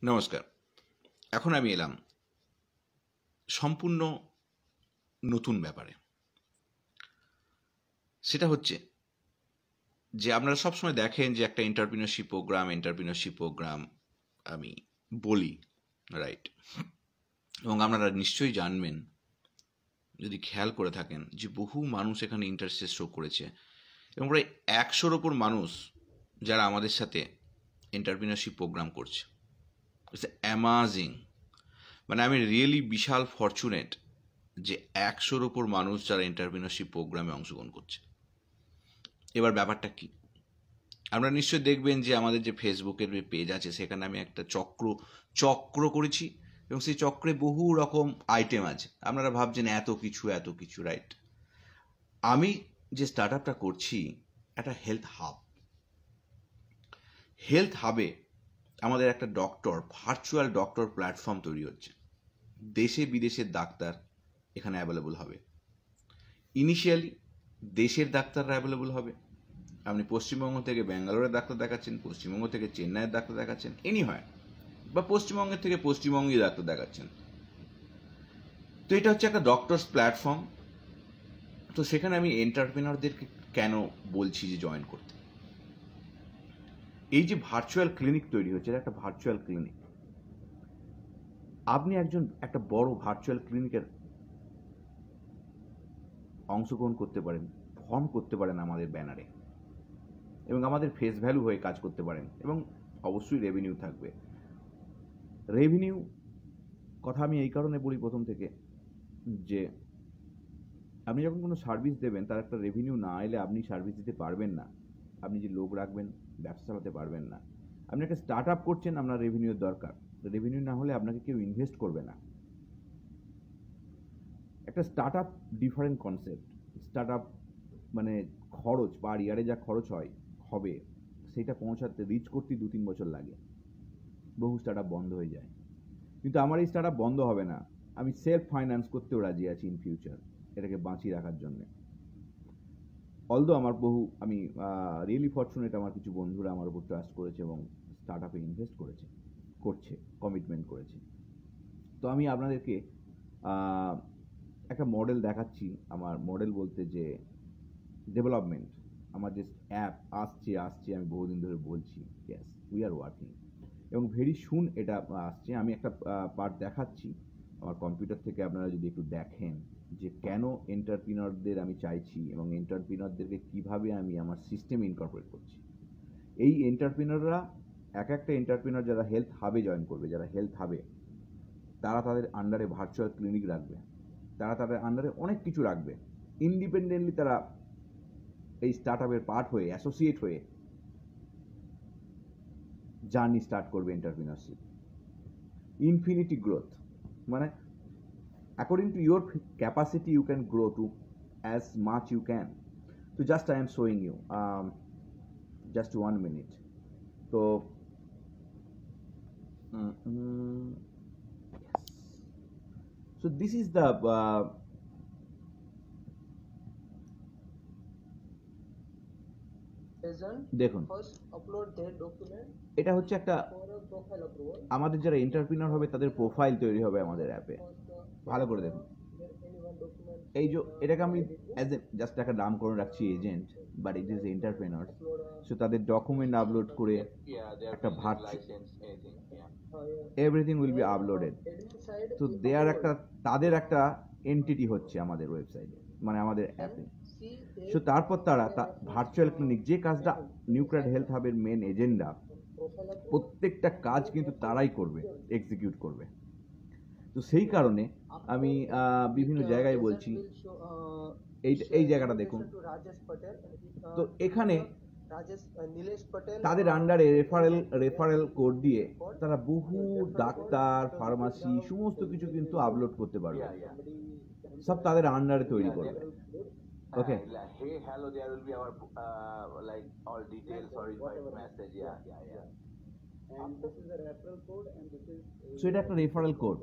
নমস্কার। এখন আমি এলাম সম্পূর্ণ নতুন ব্যাপারে। সেটা হচ্ছে যে আপনারা সবসময় দেখেন যে একটা এন্টারপ্রিনারশিপ প্রোগ্রাম আমি বলি, রাইট? এবং আপনারা নিশ্চয়ই জানবেন, যদি খেয়াল করে থাকেন, যে বহু মানুষ এখানে ইন্টারেস্ট শো করেছে এবং প্রায় 100-র ওপর মানুষ যারা আমাদের সাথে এন্টারপ্রিনারশিপ প্রোগ্রাম করছে। It's amazing. মানে আমি রিয়েলি বিশাল ফরচুনেট যে 100-র ওপর মানুষ যারা এন্টারপ্রিনারশিপ প্রোগ্রামে অংশগ্রহণ করছে। এবার ব্যাপারটা কি, আপনারা নিশ্চয়ই দেখবেন যে আমাদের যে ফেসবুকের পেজ আছে সেখানে আমি একটা চক্র করেছি এবং সেই চক্রে বহু রকম আইটেম আছে। আপনারা ভাবছেন এত কিছু, রাইট? আমি যে স্টার্ট আপটা করছি একটা হেলথ হাবে আমাদের একটা ভার্চুয়াল ডক্টর প্ল্যাটফর্ম তৈরি হচ্ছে। দেশে বিদেশের ডাক্তার এখানে অ্যাভেলেবল হবে। ইনিশিয়ালি দেশের ডাক্তাররা অ্যাভেলেবল হবে। আপনি পশ্চিমবঙ্গ থেকে ব্যাঙ্গালোরের ডাক্তার দেখাচ্ছেন, পশ্চিমবঙ্গ থেকে চেন্নাইয়ের ডাক্তার দেখাচ্ছেন, এনি হয়, বা পশ্চিমবঙ্গের থেকে পশ্চিমবঙ্গেই ডাক্তার দেখাচ্ছেন। তো এটা হচ্ছে একটা ডক্টরস প্ল্যাটফর্ম। তো সেখানে আমি এন্টারপ্রেনারদেরকে কেন বলছি যে জয়েন করতে? এই যে ভার্চুয়াল ক্লিনিক তৈরি হচ্ছে, এটা একটা ভার্চুয়াল ক্লিনিক। আপনি একটা বড় ভার্চুয়াল ক্লিনিকের অংশগ্রহণ করতে পারেন, ফর্ম করতে পারেন আমাদের ব্যানারে, এবং আমাদের ফেস ভ্যালু হয়ে কাজ করতে পারেন, এবং অবশ্যই রেভিনিউ থাকবে। রেভিনিউ কথা আমি এই কারণে বলি প্রথম থেকে, যে আপনি যখন কোনো সার্ভিস দেবেন তার একটা রেভিনিউ না এলে আপনি সার্ভিস দিতে পারবেন না। আপনি যে লোক রাখবেন, ব্যবসা চালাতে পারবেন না। আপনি একটা স্টার্ট আপ করছেন, আপনার রেভিনিউর দরকার। রেভিনিউ না হলে আপনাকে কেউ ইনভেস্ট করবে না। একটা start up different concept. Start up মানে খরচ পার ইয়ারে যা খরচ হবে সেটা পৌঁছাতে, রিচ করতে 2-3 বছর লাগে। বহু স্টার্ট আপ বন্ধ হয়ে যায়, কিন্তু আমার এই স্টার্ট আপ বন্ধ হবে না। আমি সেলফ ফাইন্যান্স করতেও রাজি আছি ইন ফিউচার, এটাকে বাঁচিয়ে রাখার জন্য। অলদো আমি রিয়েলি ফরচুনেট, আমার কিছু বন্ধুরা আমার উপর ট্রাস্ট করেছে এবং স্টার্ট আপে ইনভেস্ট করছে, কমিটমেন্ট করেছে। তো আমি আপনাদেরকে একটা মডেল দেখাচ্ছি। আমার মডেল বলতে যে ডেভেলপমেন্ট, আমার যে অ্যাপ আসছে আমি বহুদিন ধরে বলছি, ইয়েস উই আর ওয়ার্কিং, এবং ভেরি সুন এটা আসছে। আমি একটা পার্ট দেখাচ্ছি আমার কম্পিউটার থেকে, আপনারা যদি একটু দেখেন যে কেন এন্টারপ্রিনারদের আমি চাইছি এবং এন্টারপ্রিনারদেরকে কিভাবে আমি আমার সিস্টেমে ইনকর্পোরেট করছি। এই এন্টারপ্রিনাররা একটা এন্টারপ্রিনার যারা হেলথ হাবে জয়েন করবে, তারা তাদের আন্ডারে ভার্চুয়াল ক্লিনিক রাখবে, তারা তাদের আন্ডারে অনেক কিছু রাখবে। ইন্ডিপেন্ডেন্টলি তারা এই স্টার্ট আপের পার্ট হয়ে, অ্যাসোসিয়েট হয়ে জার্নি স্টার্ট করবে এন্টারপ্রিনারশিপ। ইনফিনিটি গ্রোথ মানে according to your capacity you can grow to as much you can. So just I am showing you just 1 minute. So yes. So this is the দেখুন, এটা হচ্ছে একটা আমাদের যারা entrepreneur হবে তাদের প্রোফাইল তৈরি হবে আমাদের অ্যাপে। ভালো করে দেখুন, এই যে এটাকে আমি অ্যাজ এ জাস্ট একটা নামকরণ রাখছি agent, but it is entrepreneur. So তাদের ডকুমেন্ট আপলোড করে একটা এভরিথিং উইল বি আপলোডেড। তো তাদের একটা এন্টিটি হচ্ছে আমাদের ওয়েবসাইটে, মানে আমাদের অ্যাপে। সো তারপর তারা ভার্চুয়াল ক্লিনিক, যে কাজটা নিউক্লিয়ার হেলথ হাবের মেন এজেন্ডা, প্রত্যেকটা কাজ কিন্তু তারাই করবে, এক্সিকিউট করবে। তো সেই কারণে আমি বিভিন্ন জায়গায় বলছি, এই জায়গাটা দেখুন। তো এখানে তাদের আন্ডারে রেফারেল কোড দিয়ে তারা বহু ডাক্তার, ফার্মাসি সমস্ত কিছু কিন্তু আপলোড করতে পারবে, সব তাদের আন্ডারে তৈরি করবে। ওকে, hey hello, there will be our like all details verified message. And this is a referral code and this is so এটা একটা রেফারেল কোড।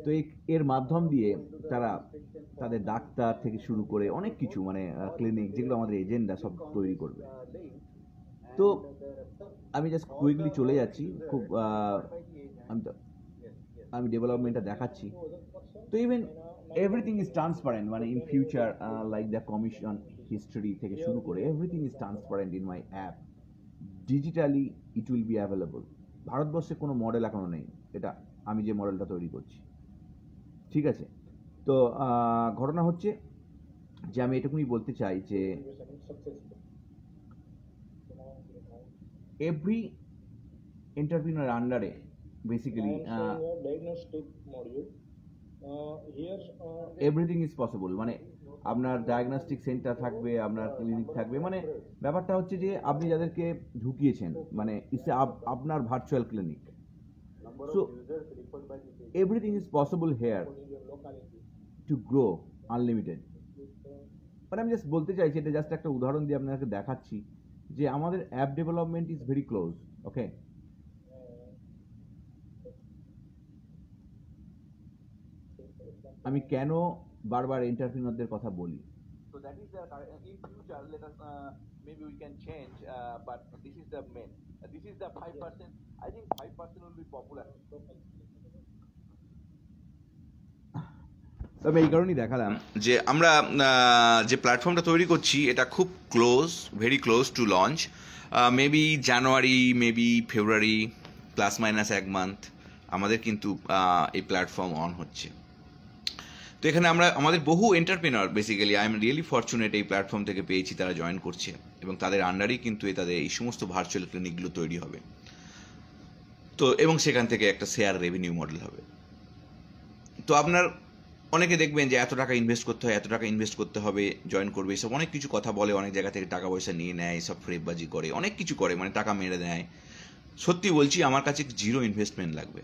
তো এর মাধ্যম দিয়ে তারা তাদের ডাক্তার থেকে শুরু করে অনেক কিছু, মানে ক্লিনিক, যেগুলো আমাদের এজেন্ডা, সব তৈরি করবে। তো আমি জাস্ট কুইকলি চলে যাচ্ছি, খুব আমি ডেভেলপমেন্টটা দেখাচ্ছি। তো ইভেন এভরিথিং ইজ ট্রান্সপারেন্ট, মানে in future like the commission history থেকে শুরু করে everything is transparent in my app. Digitally it will be available. ভারতবর্ষে কোনো মডেল এখনো নেই, এটা আমি যে মডেলটা তৈরি করছি, ঠিক আছে? তো ঘটনা হচ্ছে যে আমি এটুকুনি বলতে চাই যে এভরি এন্টারপ্রিনার আন্ডারে বেসিক্যালি এভরিথিং ইজ পসিবল। মানে আপনার ডায়াগনস্টিক সেন্টার থাকবে, আপনার ক্লিনিক থাকবে, মানে ব্যাপারটা হচ্ছে যে আপনি যাদেরকে ঢুকিয়েছেন মানে আপনার virtual clinic. So everything is possible hair to grow unlimited. মানে আমি জাস্ট বলতে চাইছি, এটা জাস্ট একটা উদাহরণ দিয়ে আপনাকে দেখাচ্ছি যে আমাদের app development is very close. Okay, আমি কেন বারবার এন্টারপ্রিনারদের কথা বলি? So that is the in future let us maybe we can change but this is the main this is the 5%. I think 5% will be popular. তবে এই কারণেই দেখালাম যে আমরা যে প্ল্যাটফর্মটা তৈরি করছি এটা খুব close, very close to launch. Maybe January, maybe February, plus minus 1 month আমাদের কিন্তু এই প্ল্যাটফর্ম অন হচ্ছে। তো এখানে আমাদের বহু entrepreneur basically I am really fortunate এই প্ল্যাটফর্ম থেকে পেয়েছি, তারা জয়েন করছে এবং তাদের আন্ডারেই কিন্তু তাদের এই সমস্ত ভার্চুয়াল ক্লিনিকগুলো তৈরি হবে। তো এবং সেখান থেকে একটা শেয়ার রেভিনিউ মডেল হবে। তো আপনার অনেকে দেখবেন যে এত টাকা ইনভেস্ট করতে হয়, এত টাকা ইনভেস্ট করতে হবে, জয়েন করবে, এসব অনেক কিছু কথা বলে, অনেক জায়গা থেকে টাকা পয়সা নিয়ে নেয়, সব ফ্রেববাজি করে, অনেক কিছু করে, মানে টাকা মেরে দেয়। সত্যি বলছি, আমার কাছে জিরো ইনভেস্টমেন্ট লাগবে।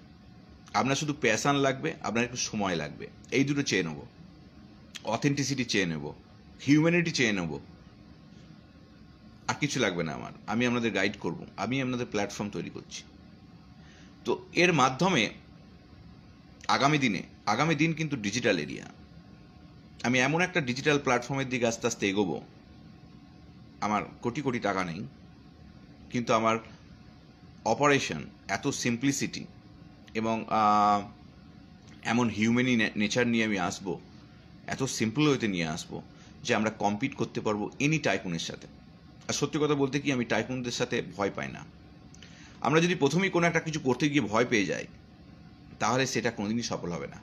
আপনার শুধু প্যাশন লাগবে, আপনার একটু সময় লাগবে, এই দুটো চেয়ে নেবো। অথেন্টিসিটি চেয়ে নেব, হিউম্যানিটি চেয়ে নেব, আর কিছু লাগবে না আমার। আমি আপনাদের গাইড করব, আমি আপনাদের প্ল্যাটফর্ম তৈরি করছি। তো এর মাধ্যমে আগামী দিন কিন্তু ডিজিটাল এরিয়া, আমি এমন একটা ডিজিটাল প্ল্যাটফর্মের দিকে আস্তে আস্তে এগোবো। আমার কোটি কোটি টাকা নেই, কিন্তু আমার অপারেশন এত সিম্পলিসিটি এবং এমন হিউম্যানি নেচার নিয়ে আমি আসবো, এত সিম্পল ওয়েতে নিয়ে আসবো যে আমরা কম্পিট করতে পারবো এনি টাইকুনের সাথে। আর সত্যি কথা বলতে কি, আমি টাইকুনদের সাথে ভয় পাই না। আমরা যদি প্রথমেই কোনো একটা কিছু করতে গিয়ে ভয় পেয়ে যাই, তাহলে সেটা কোনোদিনই সফল হবে না।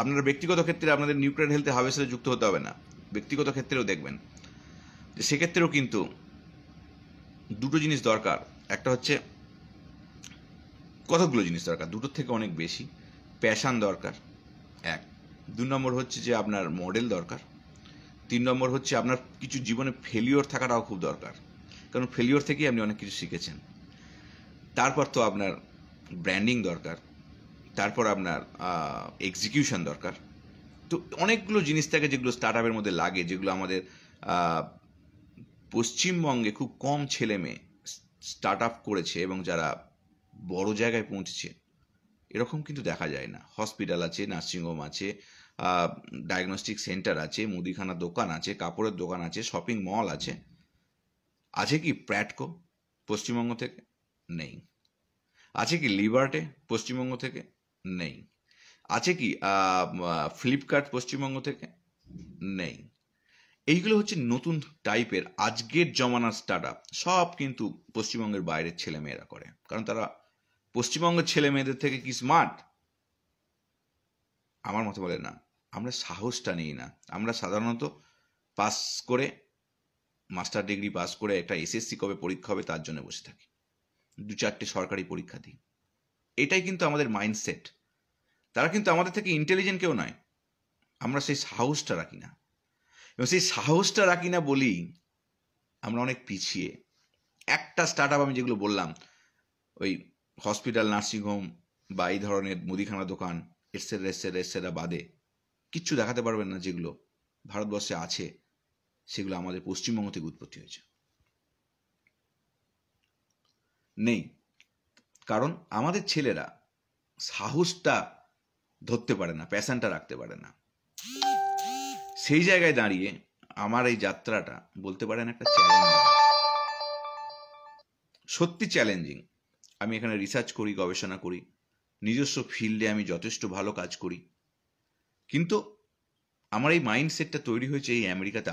আপনারা ব্যক্তিগত ক্ষেত্রে আপনাদের নিউক্লিয়ার হেলথে হার্ভেস্টারে যুক্ত হতে হবে না। ব্যক্তিগত ক্ষেত্রেও দেখবেন যে সেক্ষেত্রেও কিন্তু দুটো জিনিস দরকার। একটা হচ্ছে, কতগুলো জিনিস দরকার, দুটোর থেকে অনেক বেশি। প্যাশান দরকার 1, 2 নম্বর হচ্ছে যে আপনার মডেল দরকার, 3 নম্বর হচ্ছে আপনার কিছু জীবনে ফেলিওর থাকাটাও খুব দরকার, কারণ ফেলিওর থেকেই আপনি অনেক কিছু শিখেছেন। তারপর তো আপনার ব্র্যান্ডিং দরকার, তারপর আপনার এক্সিকিউশন দরকার। তো অনেকগুলো জিনিস থাকে যেগুলো স্টার্ট আপের মধ্যে লাগে, যেগুলো আমাদের পশ্চিমবঙ্গে খুব কম ছেলে মেয়ে স্টার্ট আপ করেছে এবং যারা বড় জায়গায় পৌঁছেছে, এরকম কিন্তু দেখা যায় না। হসপিটাল আছে, নার্সিংহোম আছে, ডায়াগনস্টিক সেন্টার আছে, মুদিখানা দোকান আছে, কাপড়ের দোকান আছে, শপিং মল আছে। আছে কি প্র্যাটকো পশ্চিমবঙ্গ থেকে? নেই। আছে কি লিবার্টে পশ্চিমবঙ্গ থেকে? নেই। আছে কি ফ্লিপকার্ট পশ্চিমবঙ্গ থেকে? নেই। এইগুলো হচ্ছে নতুন টাইপের আজকের জমানার স্টার্ট আপ, সব কিন্তু পশ্চিমবঙ্গের বাইরের ছেলে মেয়েরা করে, কারণ তারা পশ্চিমবঙ্গের ছেলে মেয়েদের থেকে কি স্মার্ট? আমার মতে বলে না। আমরা সাহসটা নিই না। আমরা সাধারণত পাস করে, মাস্টার ডিগ্রি পাস করে একটা এসএসসি কবে পরীক্ষা হবে তার জন্য বসে থাকি, 2-4টে সরকারি পরীক্ষা দিই। এটাই কিন্তু আমাদের মাইন্ডসেট। তারা কিন্তু আমাদের থেকে ইন্টেলিজেন্ট কেউ নয়, আমরা সেই সাহসটা রাখি না। এবং সেই সাহসটা রাখি না বলেই আমরা অনেক পিছিয়ে। একটা স্টার্ট আপ আমি যেগুলো বললাম, ওই হসপিটাল, নার্সিংহোম বা এই ধরনের মুদিখানা দোকান এটসেট্রা বাদে কিচ্ছু দেখাতে পারবেন না যেগুলো ভারতবর্ষে আছে, সেগুলো আমাদের পশ্চিমবঙ্গ থেকে উৎপত্তি হয়েছে। নেই, কারণ আমাদের ছেলেরা সাহসটা ধরতে পারে না, প্যাশনটা রাখতে পারে না। সেই জায়গায় দাঁড়িয়ে আমার এই যাত্রাটা বলতে পারেন একটা চ্যালেঞ্জিং, সত্যি চ্যালেঞ্জিং। আমি এখানে রিসার্চ করি, গবেষণা করি, নিজস্ব ফিল্ডে আমি যথেষ্ট ভালো কাজ করি, কিন্তু আমার এই মাইন্ডসেটটা তৈরি হয়েছে এই আমেরিকাতে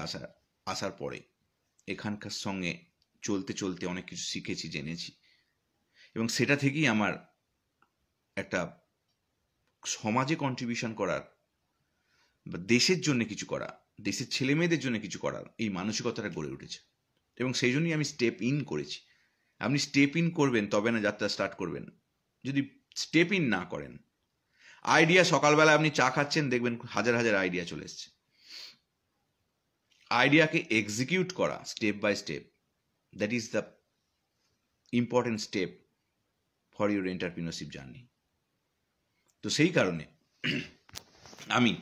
আসার পরে। এখানকার সঙ্গে চলতে চলতে অনেক কিছু শিখেছি, জেনেছি, এবং সেটা থেকেই আমার একটা সমাজে কন্ট্রিবিউশন করার বা দেশের জন্য কিছু করা, দেশের ছেলে মেয়েদের জন্য কিছু করার এই মানসিকতাটা গড়ে উঠেছে। এবং সেই জন্যই আমি স্টেপ ইন করেছি। আপনি স্টেপ ইন করবেন তবে না যাত্রা স্টার্ট করবেন। যদি স্টেপ ইন না করেন, আইডিয়া সকালবেলা আপনি চা খাচ্ছেন, দেখবেন হাজার হাজার আইডিয়া চলে এসছে। আইডিয়াকে এক্সিকিউট করা step by step, that is the important step for your entrepreneurship journey. তো সেই কারণে আমি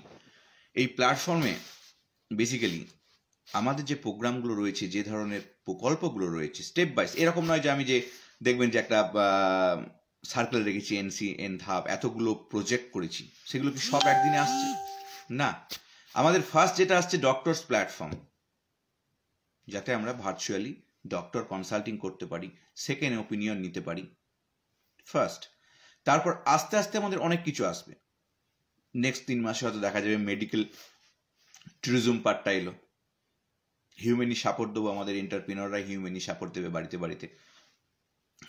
এই প্ল্যাটফর্মে বেসিক্যালি আমাদের যে প্রোগ্রামগুলো রয়েছে, যে ধরনের প্রকল্পগুলো রয়েছে স্টেপ বাই, এরকম নয় যে আমি যে দেখবেন যে একটা সার্কেল রেখেছি এন ধাপ, এতগুলো প্রজেক্ট করেছি, সেগুলো কি সব একদিনে আসছে? না। আমাদের ফার্স্ট যেটা আসছে ডক্টরস প্ল্যাটফর্ম, যাতে আমরা ভার্চুয়ালি ডক্টর কনসাল্টিং করতে পারি, সেকেন্ড ওপিনিয়ন নিতে পারি ফার্স্ট। তারপর আস্তে আস্তে আমাদের অনেক কিছু আসবে। নেক্সট 3 মাসে হয়তো দেখা যাবে মেডিকেল ট্যুরিজম পার্টটা এলো, হিউম্যানি সাপোর্ট দেবো, আমাদের এন্টারপ্রিনাররা হিউম্যানি সাপোর্ট দেবে বাড়িতে বাড়িতে।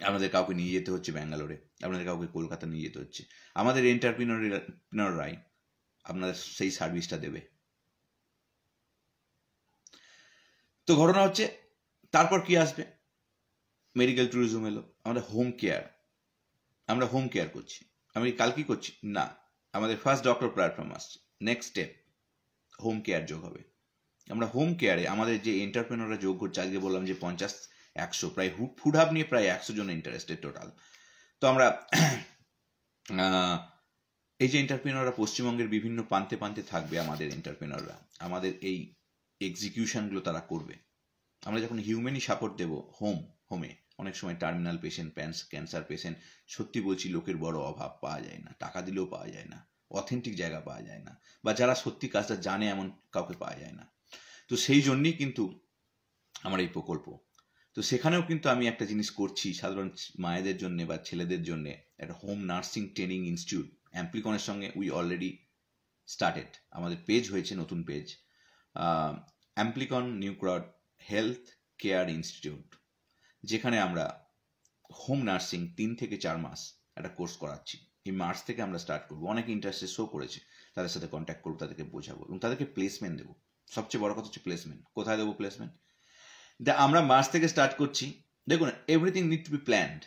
আমাদের কাউকে নিয়ে যেতে হচ্ছে ব্যাঙ্গালোরে, আপনাদের কাউকে কলকাতা নিয়ে যেতে হচ্ছে, আমাদের এন্টারপ্রিনাররাই আপনাদের সেই সার্ভিসটা দেবে। তো ঘটনা হচ্ছে তারপর কি আসবে? মেডিকেল ট্যুরিজম এলো, আমাদের হোম কেয়ার, আমরা হোম কেয়ার করছি। আমি কাল কি করছি? না, আমাদের ফার্স্ট ডক্টর প্ল্যাটফর্ম আসছে, নেক্সট স্টেপ হোম কেয়ার যোগ হবে। আমরা হোম কেয়ারে আমাদের যে এন্টারপ্রেনাররা যোগ করছে, আজকে বললাম যে 50-100, প্রায় ফুড হাব নিয়ে প্রায় 100 জন ইন্টারেস্টেড টোটাল। তো আমরা এই যে এন্টারপ্রেনাররা পশ্চিমবঙ্গের বিভিন্ন প্রান্তে প্রান্তে থাকবে, আমাদের এন্টারপ্রেনাররা আমাদের এই এক্সিকিউশনগুলো তারা করবে। আমরা যখন হিউম্যানি সাপোর্ট দেবো হোমে, অনেক সময় টার্মিনাল পেশেন্ট, ক্যান্সার পেশেন্ট, সত্যি বলছি লোকের বড় অভাব, পাওয়া যায় না, টাকা দিলেও পাওয়া যায় না, অথেন্টিক জায়গা পাওয়া যায় না, বা যারা সত্যি কাজটা জানে এমন কাউকে পাওয়া যায় না। তো সেই জন্যই কিন্তু আমার এই প্রকল্প। তো সেখানেও কিন্তু আমি একটা জিনিস করছি, সাধারণ মায়েদের জন্য বা ছেলেদের জন্য একটা হোম নার্সিং ট্রেনিং ইনস্টিটিউট অ্যাম্প্লিকনের সঙ্গে উই অলরেডি স্টার্টেড। আমাদের পেজ হয়েছে, নতুন page, Amplicon new crowd health care institute, যেখানে আমরা হোম নার্সিং 3 থেকে 4 মাস একটা কোর্স করাচ্ছি। এই মার্চ থেকে আমরা স্টার্ট করবো। অনেকে ইন্টারেস্টেড শো করেছে, তাদের সাথে কন্ট্যাক্ট করবো, তাদেরকে বোঝাবো এবং তাদেরকে প্লেসমেন্ট দেবো। সবচেয়ে বড় কথা হচ্ছে প্লেসমেন্ট। কোথায় দেবো প্লেসমেন্ট? আমরা মার্চ থেকে স্টার্ট করছি। দেখুন, everything need to be planned.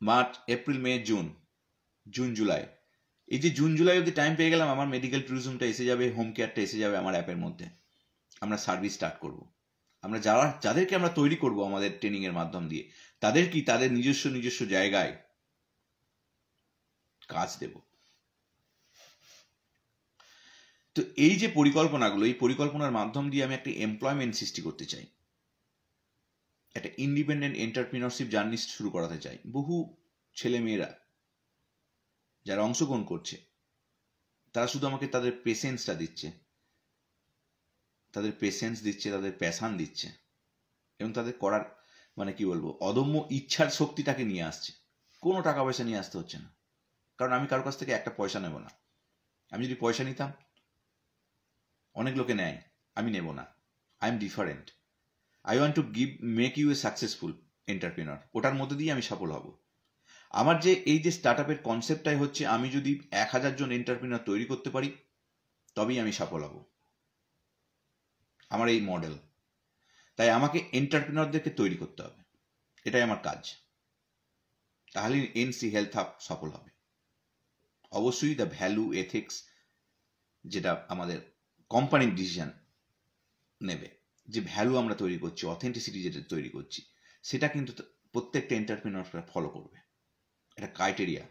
March, April, May, June, July, এই যে জুন জুলাই অব্দি টাইম পেয়ে গেলাম, আমার মেডিকেল ট্যুরিজমটা এসে যাবে, হোম কেয়ারটা এসে যাবে আমার অ্যাপের মধ্যে। আমরা সার্ভিস স্টার্ট করব। আমরা যাদেরকে আমরা তৈরি করব আমাদের ট্রেনিং এর মাধ্যম দিয়ে, তাদের নিজস্ব জায়গায় কাজ দেব। তো এই যে পরিকল্পনাগুলো, এই পরিকল্পনার মাধ্যম দিয়ে আমি একটা এমপ্লয়মেন্ট সৃষ্টি করতে চাই, একটা ইন্ডিপেন্ডেন্ট এন্টারপ্রিনারশিপ জার্নি শুরু করাতে চাই। বহু ছেলে মেয়েরা যারা অংশগ্রহণ করছে, তারা শুধু আমাকে তাদের পেশেন্সটা দিচ্ছে, তাদের প্যাশন দিচ্ছে, এবং তাদের করার কি বলবো, অদম্য ইচ্ছার শক্তিটাকে নিয়ে আসছে। কোনো টাকা পয়সা নিয়ে আসতে হচ্ছে না, কারণ আমি কারোর কাছ থেকে একটা পয়সা নেব না। আমি যদি পয়সা নিতাম, অনেক লোকে নেয়, আমি নেব না। I am different. I want to make you a successful entrepreneur. ওটার মধ্যে দিয়ে আমি সফল হব। আমার যে এই যে স্টার্ট আপের কনসেপ্টটাই হচ্ছে, আমি যদি 1000 জন এন্টারপ্রেনার তৈরি করতে পারি, তবেই আমি সফল হব। আমার এই মডেল। তাই আমাকে এন্টারপ্রেনারদেরকে তৈরি করতে হবে, এটাই আমার কাজ। তাহলে এনসি হেলথ হাব সফল হবে। অবশ্যই দ্য ভ্যালু এথিক্স, যেটা আমাদের কোম্পানির ডিসিশন নেবে, যে ভ্যালু আমরা তৈরি করছি, অথেন্টিসিটি যেটা তৈরি করছি, সেটা কিন্তু প্রত্যেকটা এন্টারপ্রেনাররা ফলো করবে, এটা ক্রাইটেরিয়া।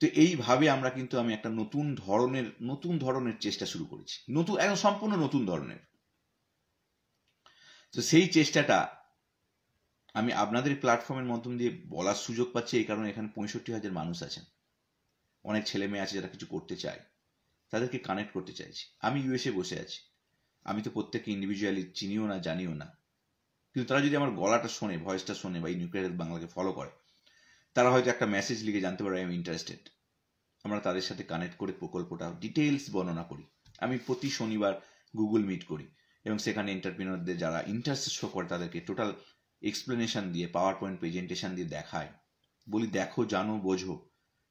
তো এইভাবে আমরা কিন্তু আমি একটা নতুন ধরনের চেষ্টা শুরু করেছি, একদম সম্পূর্ণ নতুন ধরনের। তো সেই চেষ্টাটা আমি আপনাদের প্ল্যাটফর্মের মাধ্যম দিয়ে বলার সুযোগ পাচ্ছি, এই কারণে এখানে 65,000 মানুষ আছেন। অনেক ছেলে মেয়ে আছে যারা কিছু করতে চায়, তাদেরকে কানেক্ট করতে চাইছি। আমি ইউএসএ বসে আছি, আমি তো প্রত্যেককে ইন্ডিভিজুয়ালি চিনিও না, জানিও না, কিন্তু তারা যদি আমার গলাটা শোনে, ভয়েসটা শোনে, বা এই নিউক্লিয়ার হেলথ বাংলাকে ফলো করে, তারা হয়তো একটা মেসেজ লিখে জানতে পারে আই এম ইন্টারেস্টেড। আমরা তাদের সাথে কানেক্ট করে প্রকল্পটা ডিটেলস বর্ণনা করি। আমি প্রতি শনিবার গুগল মিট করি এবং সেখানে এন্টারপ্রিনারদের যারা ইন্টারেস্ট শো করে তাদেরকে টোটাল এক্সপ্লেনেশন দিয়ে পাওয়ার পয়েন্ট প্রেজেন্টেশন দিয়ে দেখায়, বলি দেখো, জানো, বোঝো।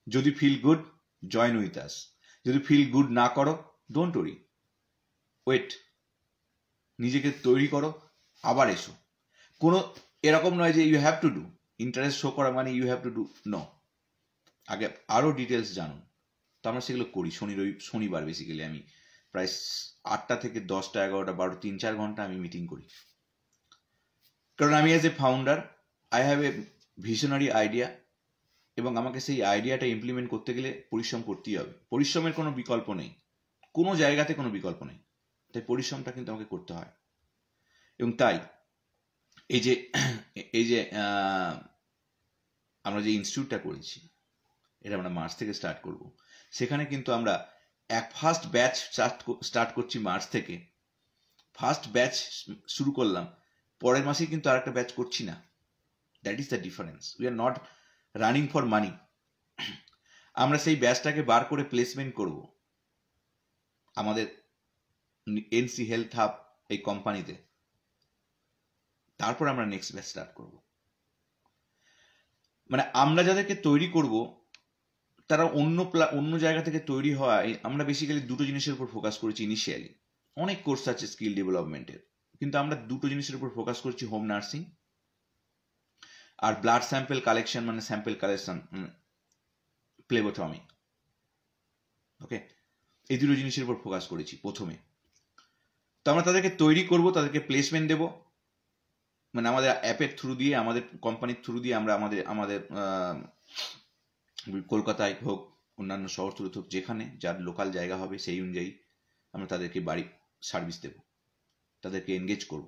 যদি feel good, join with us. যদি ফিল গুড না করো, ডোন্ট ওরি, ওয়েট, নিজেকে তৈরি করো, আবার এসো। কোনো এরকম নয় যে you have to do, interest show করা মানে you have to do, no. আগে আরও ডিটেলস জানুন। তো আমরা সেগুলো করি। শনিবার বেসিক্যালি আমি প্রায় 8টা থেকে 10টা, 11টা, 12, 3-4 ঘন্টা আমি মিটিং করি। কারণ আমি as a founder I have a visionary idea, এবং আমাকে সেই আইডিয়াটা ইমপ্লিমেন্ট করতে গেলে পরিশ্রম করতেই হবে। পরিশ্রমের কোনো বিকল্প নেই, কোনো জায়গাতে কোনো বিকল্প নেই। তাই পরিশ্রমটা কিন্তু আমাকে করতে হয়। এবং তাই এই যে আমরা যে ইনস্টিটিউটটা করেছি, এটা আমরা মার্চ থেকে স্টার্ট করব। সেখানে কিন্তু আমরা ফার্স্ট ব্যাচ স্টার্ট করছি মার্চ থেকে। ফার্স্ট ব্যাচ শুরু করলাম, পরের মাসে কিন্তু আর একটা ব্যাচ করছি না। That is the difference. We are not running for money. আমরা সেই ব্যাচটাকে বার করে প্লেসমেন্ট করব আমাদের এনসি হেলথ হাব এই কোম্পানিতে। তারপর আমরা নেক্সট ব্যাচ স্টার্ট করব। মানে আমরা যাদেরকে তৈরি করব তারা অন্য জায়গা থেকে তৈরি হওয়ায় আমরা বেসিক্যালি দুটো জিনিসের উপর ফোকাস করেছি ইনিশিয়ালি। অনেক কোর্স আছে স্কিল ডেভেলপমেন্টের, কিন্তু আমরা দুটো জিনিসের উপর ফোকাস করছি, হোম নার্সিং আর ব্লাড স্যাম্পল কালেকশন, মানে স্যাম্পল কালেকশন, প্লেবোটমি। ওকে, এই দুটো জিনিসের উপর ফোকাস করেছি প্রথমে। তো আমরা তাদেরকে তৈরি করব, তাদেরকে প্লেসমেন্ট দেব, মানে আমাদের অ্যাপের থ্রু দিয়ে, আমাদের কোম্পানির থ্রু দিয়ে আমরা আমাদের কলকাতায় হোক, অন্যান্য শহর থ্রু হোক, যেখানে যার লোকাল জায়গা হবে সেই অনুযায়ী আমরা তাদেরকে বাড়ি সার্ভিস দেব, তাদেরকে এনগেজ করব।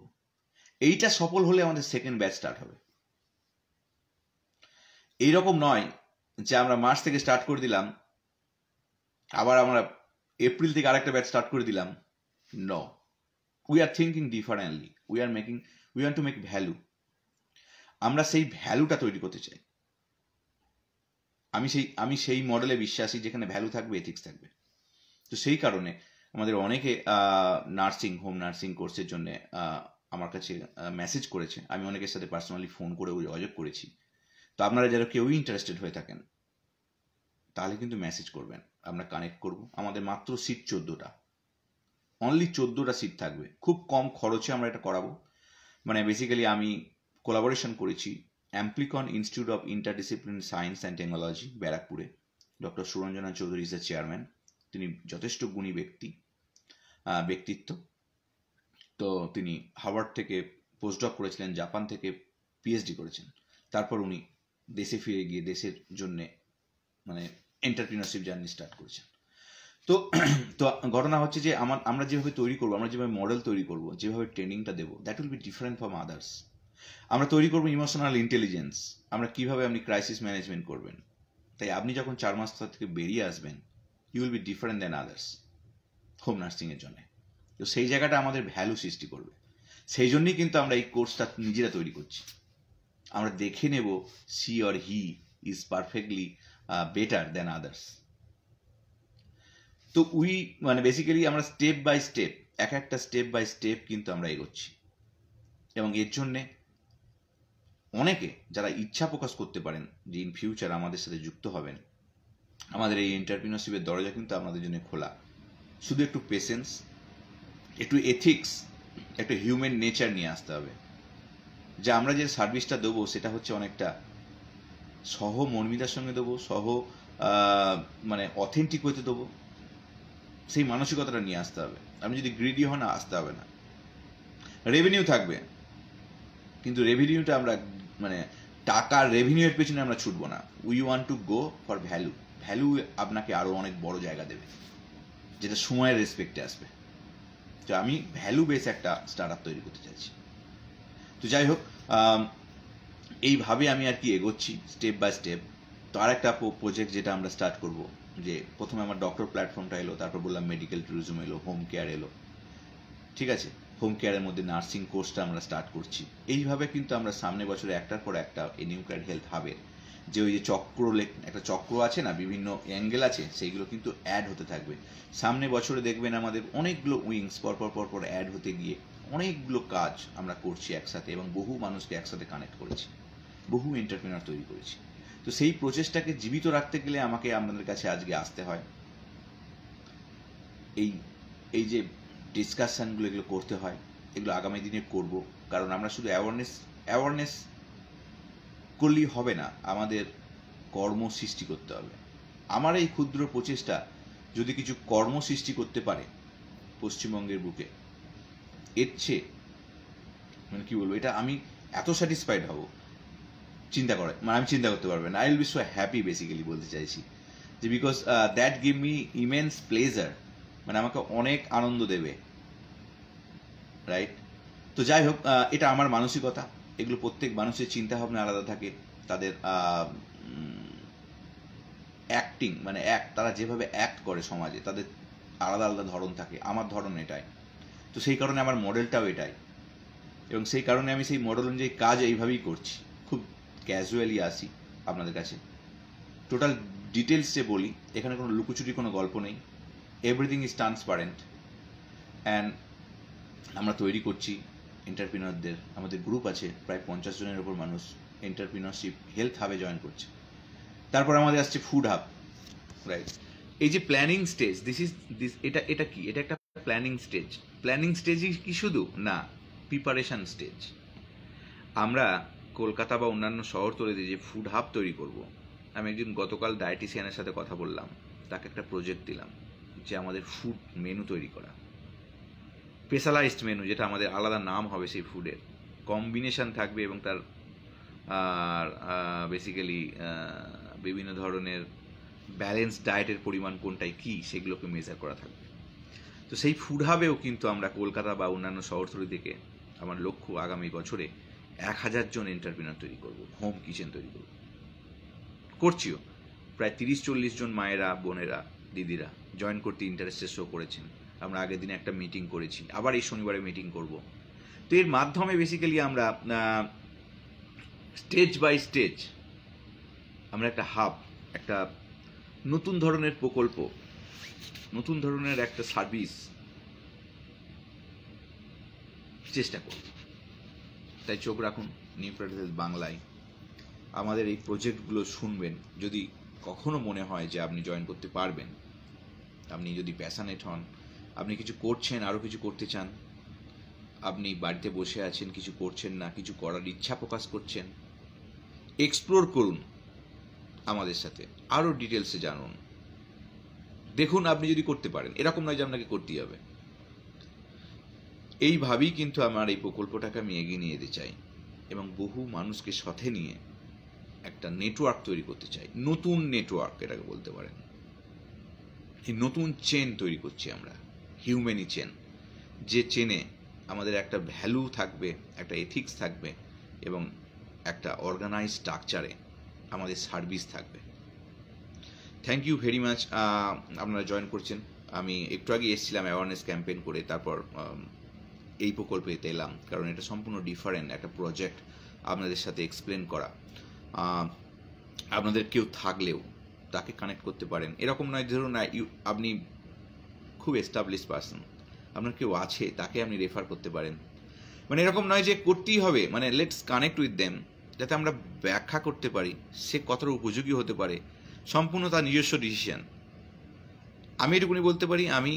এইটা সফল হলে আমাদের সেকেন্ড ব্যাচ স্টার্ট হবে। এইরকম নয় যে আমরা মার্চ থেকে স্টার্ট করে দিলাম, আবার আমরা এপ্রিল থেকে আরেকটা ব্যাচ স্টার্ট করে দিলাম। No, we are thinking differently. We want to make value. আমরা সেই ভ্যালুটা তৈরি করতে চাই। আমি সেই মডেলে বিশ্বাসী যেখানে ভ্যালু থাকবে, এথিক্স থাকবে। তো সেই কারণে আমাদের অনেকে হোম নার্সিং কোর্সের জন্য আমার কাছে মেসেজ করেছে। আমি অনেকের সাথে পার্সোনালি ফোন করেও যোগাযোগ করেছি। তো আপনারা যারা কেউই ইন্টারেস্টেড হয়ে থাকেন তাহলে কিন্তু মেসেজ করবেন, আমরা কানেক্ট করব। আমাদের মাত্র সিট 14টা, অনলি 14টা সিট থাকবে। খুব কম খরচে আমরা এটা করাবো। মানে বেসিক্যালি আমি কোলাবোরেশন করেছি Amplicon institute of interdiscipline science and technology, ব্যারাকপুরে। Doctor Suranjana Chowdhury is the chairman. তিনি যথেষ্ট গুণী ব্যক্তিত্ব। তো তিনি হার্ভার্ড থেকে পোস্টডক করেছিলেন, জাপান থেকে পিএইচডি করেছেন। তারপর উনি দেশে ফিরে গিয়ে দেশের জন্য মানে এন্টারপ্রিনারশিপ জার্নি স্টার্ট করেছেন। তো ঘটনা হচ্ছে যে আমরা যেভাবে তৈরি করবো, আমরা যেভাবে মডেল তৈরি করবো, যেভাবে ট্রেনিংটা দেবো, that will be different from others. আমরা তৈরি করবো ইমোশনাল ইন্টেলিজেন্স, আমরা কিভাবে আপনি ক্রাইসিস ম্যানেজমেন্ট করবেন। তাই আপনি যখন 4 মাস থেকে বেরিয়ে আসবেন, you will be different than others home নার্সিংয়ের জন্য। তো সেই জায়গাটা আমাদের ভ্যালু সৃষ্টি করবে। সেই জন্যই কিন্তু আমরা এই কোর্সটা নিজেরা তৈরি করছি। আমরা দেখে নেব she or he is perfectly better than others. তো মানে বেসিক্যালি আমরা স্টেপ বাই স্টেপ, একটা স্টেপ বাই স্টেপ কিন্তু আমরা এগোচ্ছি। এবং এর জন্যে অনেকে যারা ইচ্ছা প্রকাশ করতে পারেন যে ইন ফিউচার আমাদের সাথে যুক্ত হবেন, আমাদের এই এন্টারপ্রিনারশিপের দরজা কিন্তু আপনাদের জন্য খোলা। শুধু একটু পেশেন্স, একটু এথিক্স, একটু হিউম্যান নেচার নিয়ে আসতে হবে। যে আমরা যে সার্ভিসটা দেবো সেটা হচ্ছে অনেকটা সহমর্মিতার সঙ্গে দেবো, মানে অথেন্টিক হতে দেবো। সেই মানসিকতাটা নিয়ে আসতে হবে। আপনি যদি গ্রিডি হন, আসতে হবে না। রেভিনিউ থাকবে, কিন্তু রেভিনিউটা আমরা মানে টাকার রেভিনিউয়ের পেছনে আমরা ছুটবো না। We want to go for value. Value আপনাকে আরও অনেক বড় জায়গা দেবে, যেটা সময়ের রেসপেক্টে আসবে। তো আমি ভ্যালু বেস একটা স্টার্ট আপ তৈরি করতে চাইছি। তো যাই হোক, এইভাবে আমি আর কি এগোচ্ছি স্টেপ বাই স্টেপ। তো আর একটা প্রজেক্ট যেটা আমরা স্টার্ট করব, যে প্রথমে আমার ডক্টর প্ল্যাটফর্মটা এলো, তারপর বললাম মেডিকেল ট্যুরিজম এলো, হোম কেয়ার এলো। ঠিক আছে, হোম কেয়ারের মধ্যে নার্সিং কোর্সটা আমরা স্টার্ট করছি। এইভাবে কিন্তু আমরা সামনে বছরে একটার পর একটা এই নিউ কেয়ার হেলথ হাবের যে ওই যে একটা চক্র আছে না, বিভিন্ন অ্যাঙ্গেল আছে, সেইগুলো কিন্তু অ্যাড হতে থাকবে। সামনে বছরে দেখবেন আমাদের অনেকগুলো উইংস পরপর অ্যাড হতে গিয়ে অনেকগুলো কাজ আমরা করছি একসাথে, এবং বহু মানুষকে একসাথে কানেক্ট করেছি, বহু এন্টারপ্রেনার তৈরি করেছি। তো সেই প্রচেষ্টাকে জীবিত রাখতে গেলে আমাকে আপনাদের কাছে আজকে আসতে হয়, এই যে ডিসকাশনগুলো এগুলো করতে হয়, এগুলো আগামী দিনে করব। কারণ আমরা শুধু অ্যাওয়ারনেস করলেই হবে না, আমাদের কর্ম সৃষ্টি করতে হবে। আমার এই ক্ষুদ্র প্রচেষ্টা যদি কিছু কর্ম সৃষ্টি করতে পারে পশ্চিমবঙ্গের বুকে, এর চেয়ে মানে কি বলবো, এটা আমি এত স্যাটিসফাইড হব আমি চিন্তা করতে পারবেন। I will be so happy, basically বলতে চাইছি যে because that give me immense pleasure, মানে আমাকে অনেক আনন্দ দেবে, রাইট? তো যাই হোক, এটা আমার মানসিকতা। এগুলো প্রত্যেক মানুষের চিন্তা ভাবনা আলাদা থাকে, তাদের অ্যাক্টিং মানে তারা যেভাবে অ্যাক্ট করে সমাজে, তাদের আলাদা আলাদা ধরন থাকে। আমার ধরন এটাই, তো সেই কারণে আমার মডেলটাও এটাই, এবং সেই কারণে আমি সেই মডেল অনুযায়ী কাজ এইভাবেই করছি। খুব ক্যাজুয়ালি আসি আপনাদের কাছে, টোটাল ডিটেলসে বলি, এখানে কোনো লুকোচুরি কোনো গল্প নেই, এভরিথিং ইজ ট্রান্সপারেন্ট। অ্যান্ড আমরা তৈরি করছি এন্টারপ্রিনারদের, আমাদের গ্রুপ আছে প্রায় 50 জনের ওপর মানুষ এন্টারপ্রিনারশিপ হেলথ হাবে জয়েন করছে। তারপর আমাদের আসছে ফুড হাব, রাইট? এই যে প্ল্যানিং স্টেজ, এটা কি? এটা একটা প্ল্যানিং স্টেজ। প্ল্যানিং স্টেজই কি শুধু না, প্রিপারেশন স্টেজ। আমরা কলকাতা বা অন্যান্য শহরতলিতে যে ফুড হাব তৈরি করব, আমি একজন গতকাল ডায়েটিশিয়ানের সাথে কথা বললাম, তাকে একটা প্রজেক্ট দিলাম যে আমাদের ফুড মেনু তৈরি করা, স্পেশালাইজড মেনু, যেটা আমাদের আলাদা নাম হবে, সেই ফুডের কম্বিনেশন থাকবে, এবং তার বেসিক্যালি বিভিন্ন ধরনের ব্যালেন্স ডায়েটের পরিমাণ কোনটাই কী, সেগুলোকে মেজার করা থাকবে। তো সেই ফুড হাবেও কিন্তু আমরা কলকাতা বা অন্যান্য শহরতলি থেকে, আমার লক্ষ্য আগামী বছরে 1000 জন এন্টারপ্রিনার তৈরি করব, হোম কিচেন তৈরি করব, করছিও। প্রায় 30-40 জন মায়েরা, বোনেরা, দিদিরা জয়েন করতে ইন্টারেস্টেড শো করেছেন। আমরা আগের দিনে একটা মিটিং করেছি, আবার এই শনিবারে মিটিং করব। তো এর মাধ্যমে বেসিক্যালি আমরা স্টেজ বাই স্টেজ আমরা একটা হাব, একটা নতুন ধরনের প্রকল্প, নতুন ধরনের একটা সার্ভিস চেষ্টা করব। তাই চোখ রাখুন নিউপ্রেডিস বাংলায়, আমাদের এই প্রজেক্টগুলো শুনবেন। যদি কখনো মনে হয় যে আপনি জয়েন করতে পারবেন, আপনি যদি প্যাশনেট হন, আপনি কিছু করছেন, আরও কিছু করতে চান, আপনি বাড়িতে বসে আছেন, কিছু করছেন না, কিছু করার ইচ্ছা প্রকাশ করছেন, এক্সপ্লোর করুন আমাদের সাথে, আরও ডিটেলসে জানুন, দেখুন আপনি যদি করতে পারেন। এরকম নয় যে আপনাকে করতেই হবে। এইভাবেই কিন্তু আমার এই প্রকল্পটাকে আমি এগিয়ে নিয়ে যেতে চাই, এবং বহু মানুষকে সাথে নিয়ে একটা নেটওয়ার্ক তৈরি করতে চাই, নতুন নেটওয়ার্ক এটাকে বলতে পারেন। এই নতুন চেন তৈরি করছি আমরা, হিউম্যানি চেন, যে চেনে আমাদের একটা ভ্যালু থাকবে, একটা এথিক্স থাকবে, এবং একটা অর্গানাইজ স্ট্রাকচারে আমাদের সার্ভিস থাকবে। থ্যাংক ইউ ভেরি মাচ, আপনারা জয়েন করছেন। আমি একটু আগে এসেছিলাম অ্যাওয়ারনেস ক্যাম্পেইন করে, তারপর এই প্রকল্পেতে এলাম, কারণ এটা সম্পূর্ণ ডিফারেন্ট একটা প্রজেক্ট আপনাদের সাথে এক্সপ্লেন করা। আপনাদের কেউ থাকলেও তাকে কানেক্ট করতে পারেন, এরকম নয় ধরুন আপনি খুব এস্টাবলিশ পারসন, আপনার কেউ আছে, তাকে আপনি রেফার করতে পারেন। মানে এরকম নয় যে করতেই হবে, মানে লেটস কানেক্ট উইথ দেম, যাতে আমরা ব্যাখ্যা করতে পারি সে কতটা উপযোগী হতে পারে, সম্পূর্ণ তার নিজস্ব ডিসিশন। আমি এটুকুনি বলতে পারি, আমি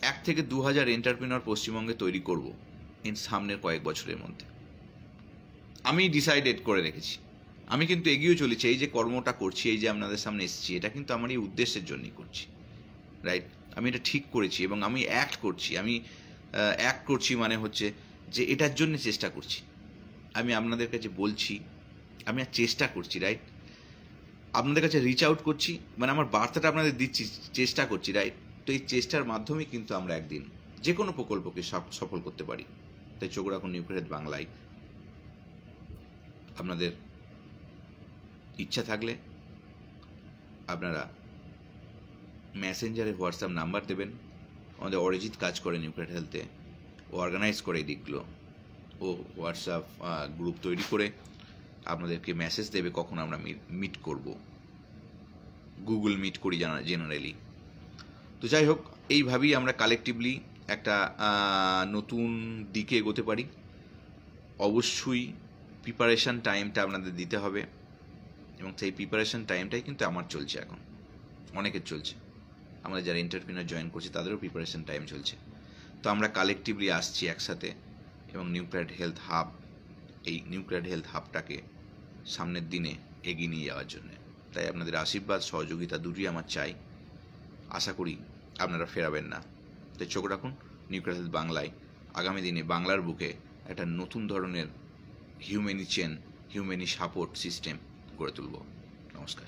1 থেকে 2000 এন্টারপ্রেনার পশ্চিমবঙ্গে তৈরি করব সামনের কয়েক বছরের মধ্যে। আমি ডিসাইডেড করে রেখেছি, আমি কিন্তু এগিয়ে চলেছি। এই যে কর্মটা করছি, এই যে আপনাদের সামনে এসেছি, এটা কিন্তু আমার এই উদ্দেশ্যের জন্যই করছি, রাইট? আমি এটা ঠিক করেছি, এবং আমি অ্যাক্ট করছি মানে হচ্ছে যে এটার জন্য চেষ্টা করছি। আমি আপনাদের কাছে বলছি, আমি আর চেষ্টা করছি, রাইট? আপনাদের কাছে রিচ আউট করছি, মানে আমার বার্তাটা আপনাদের দিচ্ছি, চেষ্টা করছি, রাইট? তো এই চেষ্টার মাধ্যমে কিন্তু আমরা একদিন যে কোনো প্রকল্পকে সফল করতে পারি। তাই চোখ রাখুন নিউপ্রেডিস বাংলায়। আপনাদের ইচ্ছা থাকলে আপনারা মেসেঞ্জারে হোয়াটসঅ্যাপ নাম্বার দেবেন। আমাদের অরিজিৎ কাজ করে নিউপ্রেডিস হেলথে, ও অর্গানাইজ করে এই দিকগুলো, ও হোয়াটসঅ্যাপ গ্রুপ তৈরি করে আপনাদেরকে মেসেজ দেবে কখন আমরা মিট করব। গুগল মিট করি জেনারেলি। তো যাই হোক, এইভাবেই আমরা কালেকটিভলি একটা নতুন দিকে এগোতে পারি। অবশ্যই প্রিপারেশান টাইমটা আপনাদের দিতে হবে, এবং সেই প্রিপারেশান টাইমটাই কিন্তু আমার চলছে এখন, অনেকের চলছে। আমাদের যারা এন্টারপ্রিনার জয়েন করছে তাদেরও প্রিপারেশান টাইম চলছে। তো আমরা কালেকটিভলি আসছি একসাথে, এবং নিউক্লিয়ার হেলথ হাব, এই নিউক্লিয়ার হেলথ হাবটাকে সামনের দিনে এগিয়ে নিয়ে যাওয়ার জন্য। তাই আপনাদের আশীর্বাদ, সহযোগিতা দুটোই আমার চাই। আশা করি আপনারা ফেরাবেন না। তাই চোখ রাখুন নিউক্লিয়ার হেলথ বাংলায়। আগামী দিনে বাংলার বুকে একটা নতুন ধরনের হিউম্যানি চেন, হিউম্যানি সাপোর্ট সিস্টেম গড়ে তুলব। নমস্কার।